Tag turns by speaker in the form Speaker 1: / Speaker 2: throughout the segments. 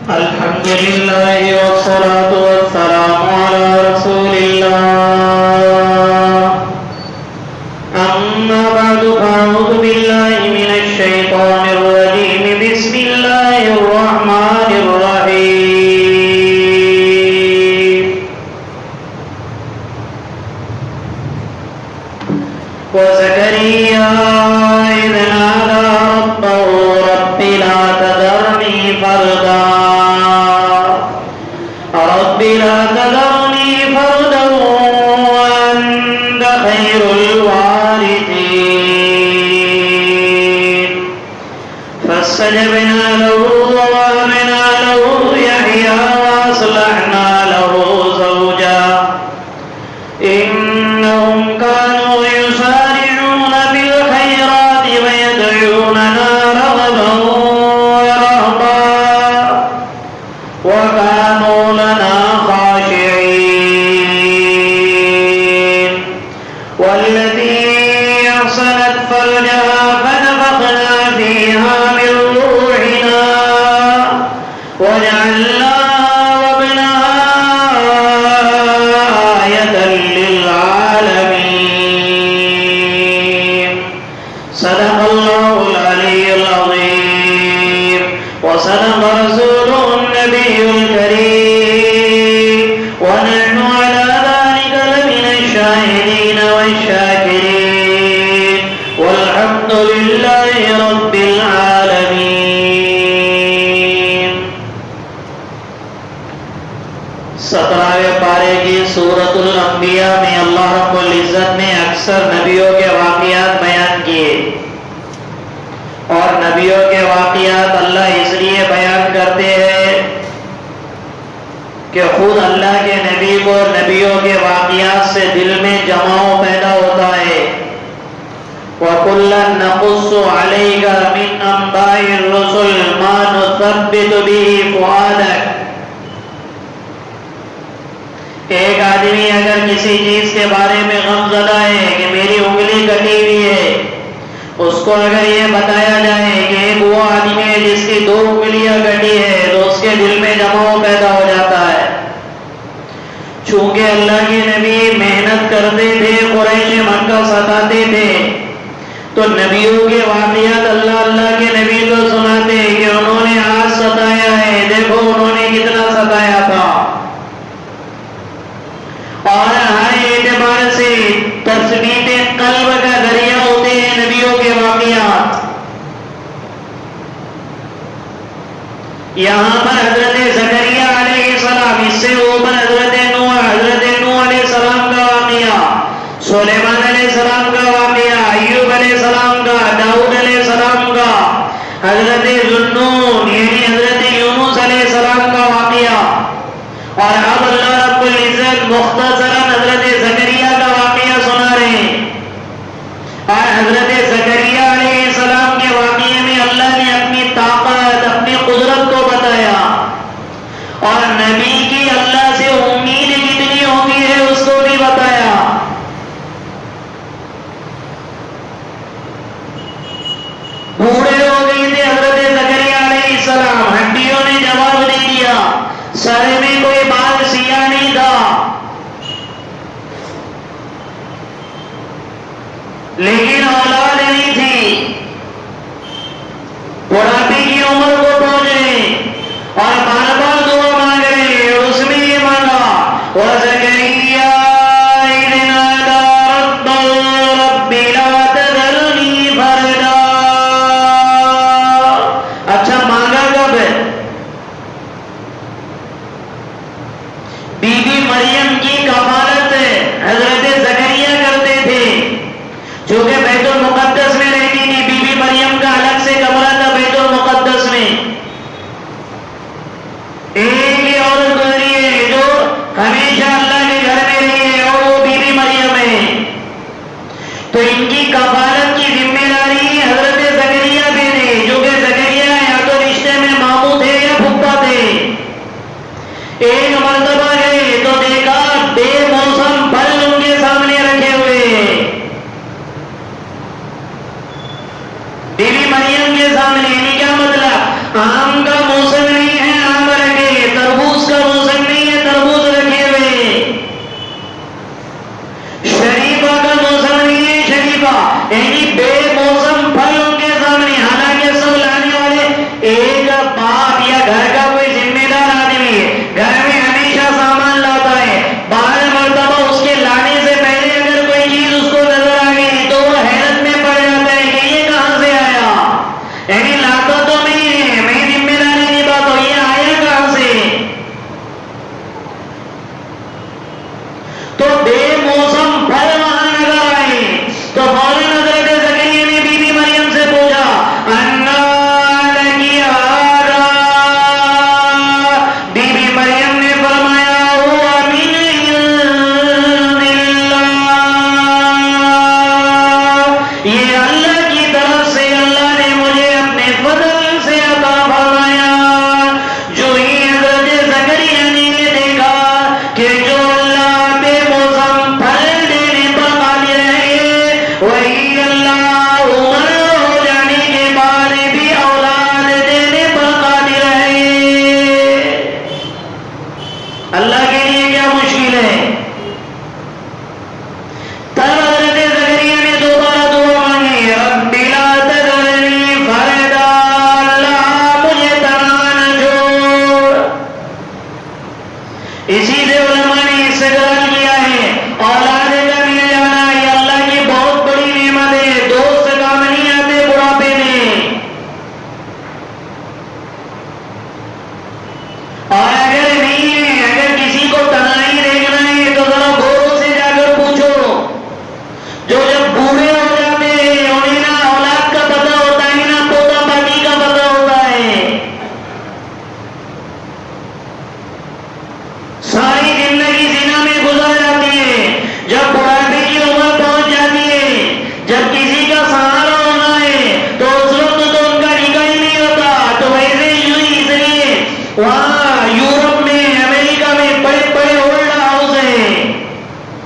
Speaker 1: الحمد لله والصلاة والسلام على رسول الله. أما بعد فأعوذ بالله من الشيطان الرجيم. بسم الله الرحمن الرحيم. وزكريا إذ نادى ربه رب لا تذرني فردا وأنت خير الوارثين. فاستجبنا له ووهبنا له يحيى وأصلحنا له زوجا إنهم كانوا يسارعون بالخيرات ويدعوننا رغبا ورهبا وكانوا لنا خاشعين. والتي أحصنت فرجها فنفخنا فيها من روحنا وجعلناها وابنها آية للعالمين. صدق الله العلي العظيم وصدق رسوله النبي الكريم ونحن على ذلك لمن الشاهدين والشاكرين والحمد لله رب العالمین. 17ویں پارے کی سورۃ الانبیاء میں اللہ رب العزت نے اکثر نبیوں کے واقعات بیان کیے، اور نبیوں کے واقعات اللہ اس لیے بیان کرتے ہیں کہ خود اللہ کے نبی کو نبیوں کے واقعات سے دل میں جماؤ پیدا ہوتا ہے. وَكُلًّا نَقُصُّ عَلَيْكَ مِنْ أَنْبَاءِ الرُّسُلِ مَا نُثَبِّتُ بِهِ فُؤَادَكَ. ایک آدمی اگر کسی چیز کے بارے میں غم زدہ ہے کہ میری انگلی کٹی ہوئی ہے، اس کو اگر یہ بتایا جائے کہ ایک وہ آدمی ہے جس کی 2 انگلیاں کٹی ہے، تو اس کے دل میں جماؤ پیدا ہو جاتا ہے. چونکہ اللہ کے نبی محنت کرتے تھے، قریش مکہ ستاتے تھے، تو نبیوں کے واقعات اللہ کے نبی کو سناتے کہ انہوں نے آج ستایا ہے، دیکھو انہوں نے کتنا ستایا تھا. اور ہر اعتبار سے تثبیت قلب کا ذریعہ ہوتے ہیں نبیوں کے واقعات. یہاں پر حضرت زکریا علیہ السلام، اس سے اوپر حضرت نوح علیہ السلام کا واقعہ، سلیمان علیہ السلام کا واقعہ، ایوب علیہ السلام کا، داؤد علیہ السلام کا، حضرت ذوالنون یعنی حضرت یونس علیہ السلام کا واقعہ، اور اب اللہ رب العزت مختصراً حضرت زکریا کا واقعہ سنا رہے ہیں. اور حضرت زکریا علیہ السلام کے واقعے میں اللہ نے اپنی طاقت، اپنی قدرت کو بتایا، اور نبی کی اللہ سے امید کتنی ہوتی ہے اس کو بھی بتایا. بوڑھے ہو گئے تھے حضرت زکریا علیہ السلام، ہڈیوں نے جواب دے دیا، سر میں کوئی بال سیاہ نہیں تھا، لیکن اولاد نہیں تھی. بڑھاپے کی عمر کو پہنچے اور بار بار دعا مانگ رہے. اس میں یہ مانگا وَزَكَرِيَّا إِذْ نَادَى رَبَّهُ رَبِّ لَا تَذَرْنِي فَرْدًا. اچھا مانگا کب ہے؟ بی بی مریم کی کفالت حضرت زکریا کرتے تھے، جو کہ بیت المقدس میں رہتی تھی. بی بی مریم کا الگ سے کمرہ تھا بیت المقدس میں. ایک ہی عورت گزری ہے جو ہمیشہ اللہ کے گھر میں رہی ہے، اور وہ بی بی مریم ہے. تو ان کی کفالت کی ذمہ داری حضرت زکریا پہ تھی، جو کہ زکریا یا تو رشتے میں ماموں تھے یا پھپھا تھے. ایک مرتبہ گئے تو دیکھا بے موسم پھل ان کے سامنے رکھے ہوئے. بی بی مریم کے سامنے، یعنی کیا مطلب؟ آم کا موسم نہیں ہے، آم وہاں یورپ میں امریکہ میں بڑے بڑے ہولڈ ہاؤس ہیں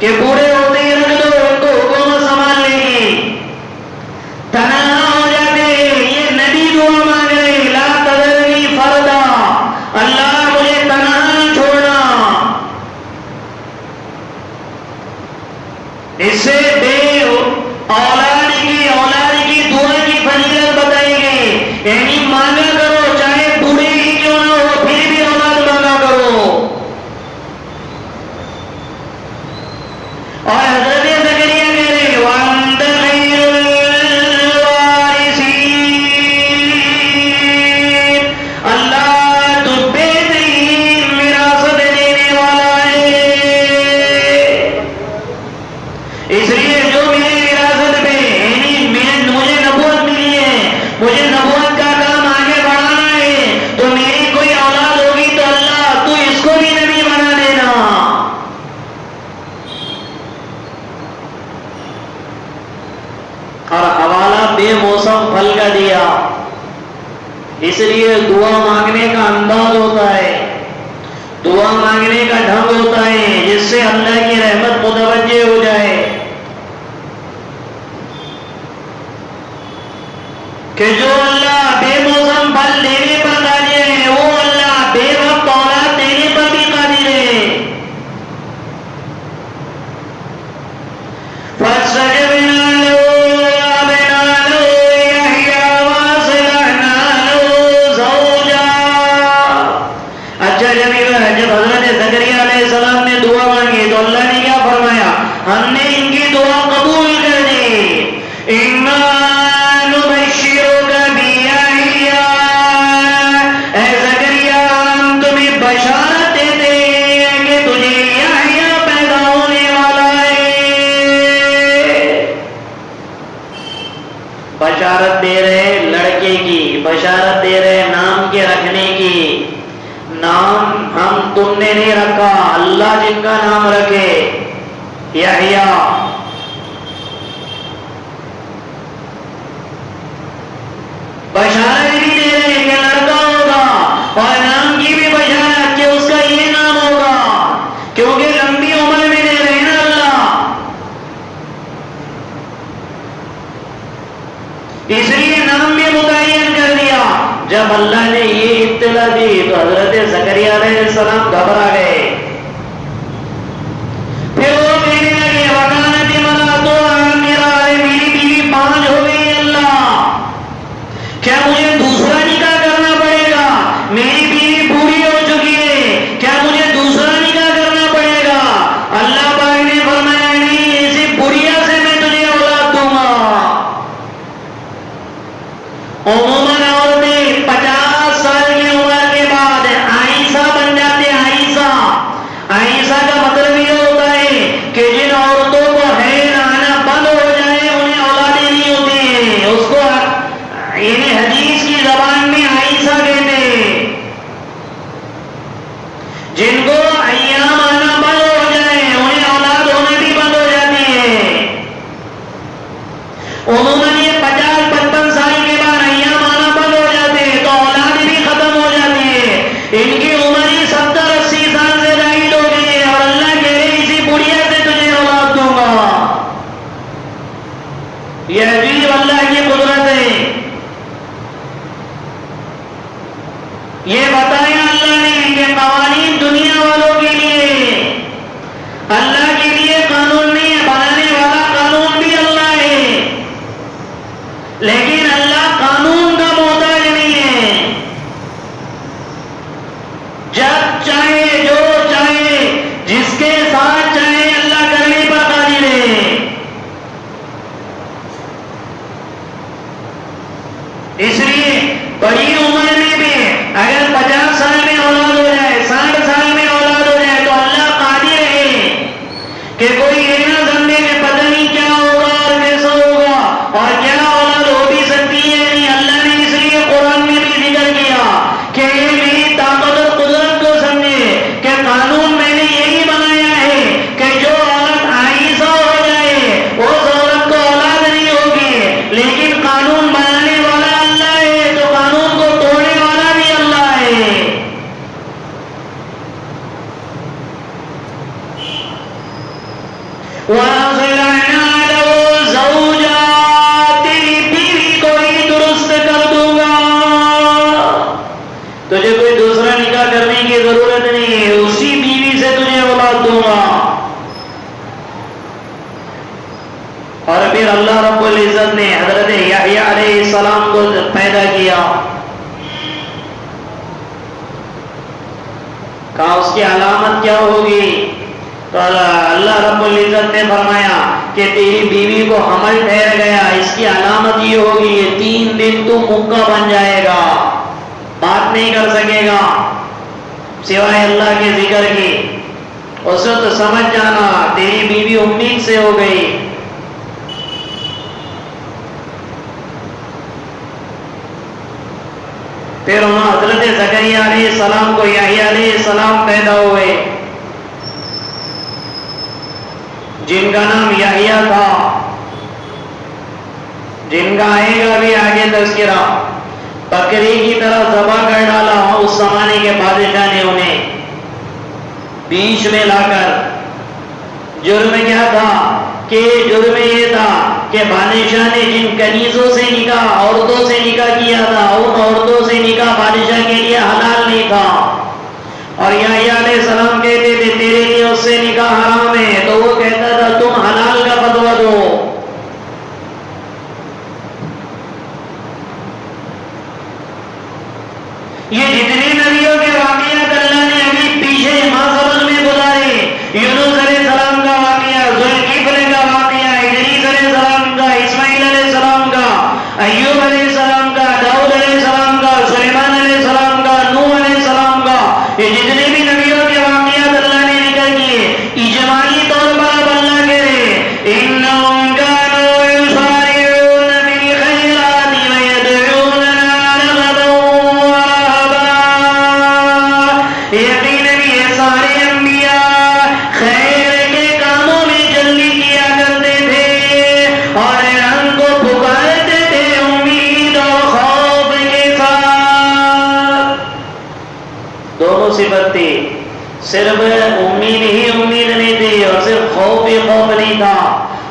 Speaker 1: کہ بوڑھے ہوتے ہی رکھ دو ان کو حکومت سنبھال لے گی. تنہا ہو جاتے یہ نبی دعا مانگ رہے لا تذرنی فردا اللہ مجھے تنہا نہ چھوڑنا. اس سے بے اولاد کی دعا کی فضیلت بتائی گئی. یعنی مانگا کرو چاہے بوڑھے ہی کیوں نہ ہو پھر بھی اولاد مانگا کرو. اور حضرت زکریا کہہ رہے وانت خیر الوارثین اللہ تو بہترین وراثت دینے والا ہے. اس لیے جو میری وراثت پہ یعنی مجھے نبوت ملی ہے مجھے نبوت کا کام آگے بڑھانا ہے تو میری کوئی اولاد ہوگی تو اللہ تو اس کو بھی نبی بنا دینا. اور حوالہ بے موسم پھل کا دیا. اس لیے دعا مانگنے کا انداز ہوتا ہے دعا مانگنے کا ڈھنگ ہوتا ہے جس سے اللہ کی رحمت متوجہ ہو جائے کہ جو اللہ بے موسم پھل دینے پر قادر ہے وہ اللہ بے وقت اولاد دینے پر بھی قادر ہے. فاستجبنا له ووهبنا له يحيى وأصلحنا له زوجا. اچھا جب حضرت زکریا علیہ السلام نے دعا مانگی تو اللہ نے کیا فرمایا ہم نے ان کی دعا قبول کر دی. بشارت دیتے ہیں کہ تجھے یحییٰ پیدا ہونے والا ہے. بشارت دے رہے لڑکے کی بشارت دے رہے نام کے رکھنے کی. نام ہم تم نے نہیں رکھا اللہ جن کا نام رکھے یحییٰ. بشارت بھی دے رہے کہ لڑکا ہوگا اور نام کی بھی بشارت کہ اس کا یہ نام ہوگا کیونکہ لمبی عمر میں دے رہے نا اللہ. اس لیے نام بھی متعین کر دیا. جب اللہ نے یہ اطلاع دی تو حضرت زکریا علیہ السلام گھبرا گئے. پھر وہ کہنے لگے وکانت امرأتها عاقرا میری بیوی 5 ہو گئی اللہ کیا مجھے دوسرا نکاح کرنا پڑے گا. میری بیوی بوڑھی ہو چکی ہے کیا مجھے دوسرا نکاح کرنا پڑے گا. اللہ پاک نے فرمایا نہیں ایسی بڑھیا سے میں تجھے اولاد دوں گا. عموماً عورتیں 50 سال کی عمر کے بعد عائشہ بن جاتے. عائشہ کا مطلب یہ ہوتا ہے کہ جن عورتوں کو حیض آنا بند ہو جائے انہیں اولادیں نہیں ہوتی ہیں. اس کو یعنی حدیث کی زبان میں عائشہ کہتے ہیں. جن کو ایام آنا بند ہو جائے انہیں اولاد ہونے بھی بند ہو جاتی ہے. عموماً یہ 50-55 سال کے بعد ایام آنا بند ہو جاتے ہیں تو اولاد بھی ختم ہو جاتی ہے. ان کی عمر ہی 70-80 سال سے زائد ہو گئی ہے اور اللہ کہہ رہے اسی بڑھیا سے تجھے اولاد دوں گا. یہ عجیب اللہ کی قدرت ہے. یہ بتایا اللہ نے کہ قوانین دنیا والوں کے لیے اللہ کے لیے قانون نہیں ہے. بنانے والا قانون بھی اللہ ہے لیکن اللہ قانون کا محتاج نہیں ہے. جب چاہے نکاح کرنے کی ضرورت نہیں ہے، اسی بیوی سے تجھے اولاد دوں گا. اور پھر اللہ رب العزت نے حضرت یحییٰ علیہ السلام کو پیدا کیا. کہا اس کی علامت کیا ہوگی؟ تو اللہ رب العزت نے فرمایا کہ تیری بیوی کو حمل ٹھہر گیا، اس کی علامت یہ ہوگی یہ 3 دن تو مکہ بن جائے گا، بات نہیں کر سکے گا سوائے اللہ کے ذکر کی. اس وقت سمجھ جانا تیری بیوی امید سے ہو گئی. پھر حضرت زکریا علیہ السلام کو یحییٰ علیہ السلام پیدا ہوئے، جن کا نام یحییٰ تھا، جن کا آئے گا بھی آگے تذکرہ. بکری کی طرح ذبح کر ڈالا اس زمانے کے بادشاہ نے انہیں بیچ میں لا کر. جرم کیا تھا؟ کہ جرم یہ تھا کہ بادشاہ نے جن کنیزوں سے نکاح، عورتوں سے نکاح کیا تھا، ان عورتوں سے نکاح بادشاہ کے لیے حلال نہیں تھا. اور یحییٰ علیہ السلام کہتے تھے تیرے لیے اس سے نکاح حرام ہے، تو وہ کہتا تھا تم حلال کا فتویٰ دو. یہ جتنے نبیوں کے واقعات اللہ نے ابھی پیچھے ماسبق میں گزارے، یونس علیہ السلام کا واقعہ، ذوالکفل کا واقعہ، ادریس علیہ السلام کا، اسماعیل علیہ السلام کا، ایوب علیہ السلام کا، داؤد علیہ السلام کا، سلیمان علیہ السلام کا، نوح علیہ السلام کا، یہ جتنے بھی نبیوں کے واقعات اللہ نے ذکر کیے، اجمالی طور پر اب اللہ کہہ رہے انہم کانوا یسارعون فی الخیرات ویدعوننا رغبا ورہبا. یقیناً یہ سارے انبیاء خیر کے کاموں میں جلدی کیا کرتے تھے اور ہم کو پکارتے تھے امید اور خوف کے ساتھ. دونوں صفت تھی، صرف امید ہی امید نہیں تھی اور صرف خوف ہی خوف نہیں تھا.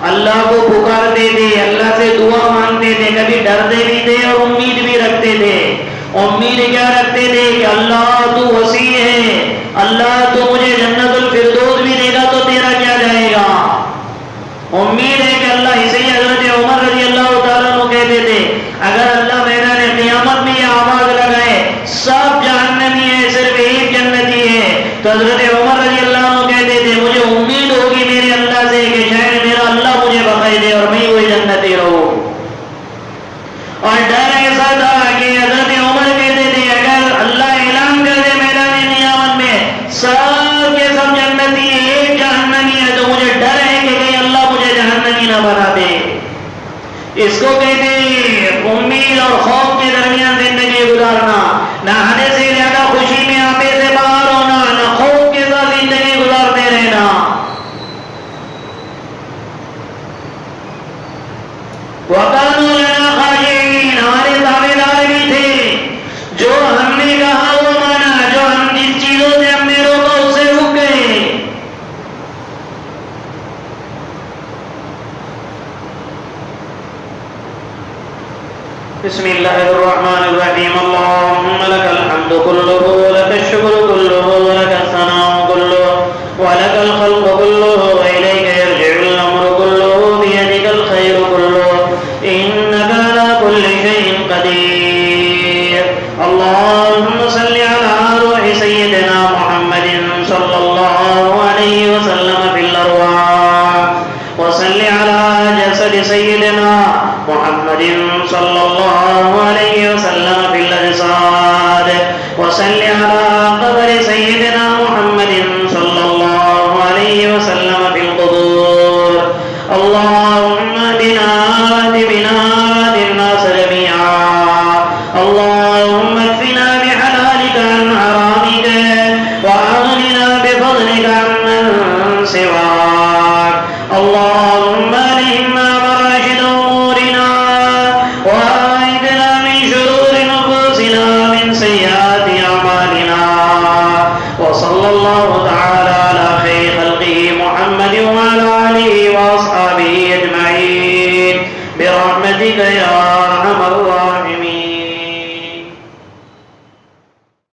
Speaker 1: اللہ کو پکارتے تھے، اللہ سے دعا مانگتے تھے، کبھی ڈرتے بھی تھے اور امید بھی رکھتے تھے. امید کیا رکھتے تھے کہ اللہ تو وسیع ہے، اللہ تو مجھے جنت الفردوس بھی دے گا تو تیرا کیا جائے گا. امید ہے کہ اللہ، اسے ہی حضرت عمر رضی اللہ تعالیٰ عنہ کہتے تھے اگر اللہ میدان قیامت میں یہ آواز لگائے سب جہنمی ہے صرف ایک جنتی ہے، تو حضرت عمر رضی اللہ عنہ کہتے تھے مجھے امید ہوگی میرے اللہ سے کہ شاید میرا اللہ مجھے بخشے دے اور میں وہی جنتی رہوں. اور ڈر ایسا تھا کہ حضرت عمر کہتے تھے اگر اللہ اعلان کر دے میدان قیامت میں سب کے سب جنتی ہے ایک جہنمی ہے تو مجھے ڈر ہے کہ کہیں اللہ مجھے جہنمی نہ بنا دے. اس کو کہتے ہیں امید اور خوف کے درمیان زندگی گزارنا، نہ آنے سے زیادہ خوشی میں آپے سے باہر ہونا، نہ خوف کے ساتھ زندگی گزارتے رہنا. وَقَالُوا لَنَا خَاشِعِينَ، ہمارے تابعدار بھی تھے، جو ہم نے کہا وہ مانا، جو ہم جس چیزوں سے ہم نے روکا اس سے رک گئے. بسم اللہ الرحمن الرحیم. اللهم لك الحمد كله ولك الشكر كله ولك الثناء كله ولك الخلق كله وإليك يرجع الأمر كله بيدك الخير كله إنك على كل شيء قدير. اللهم صل على روح سيدنا محمد صلى الله عليه وسلم في الأرواح وصل على جسد سيدنا محمد صلى الله عليه وسلم في الأجساد وصل على قبر سيدنا محمد صلى الله عليه وسلم في القبور. اللهم اهدنا بنا الناس جميعا. اللهم اكفنا بحلالك عن حرامك وأغننا بفضلك عمن سواك. اللهم ألهمنا مراشد أمورنا وأعذنا من شرور نفوسنا من سيئات أعمالنا. وصلى الله تعالى على خير خلقه محمد وعلى آله وأصحابه أجمعين برحمتك يا أرحم الراحمين.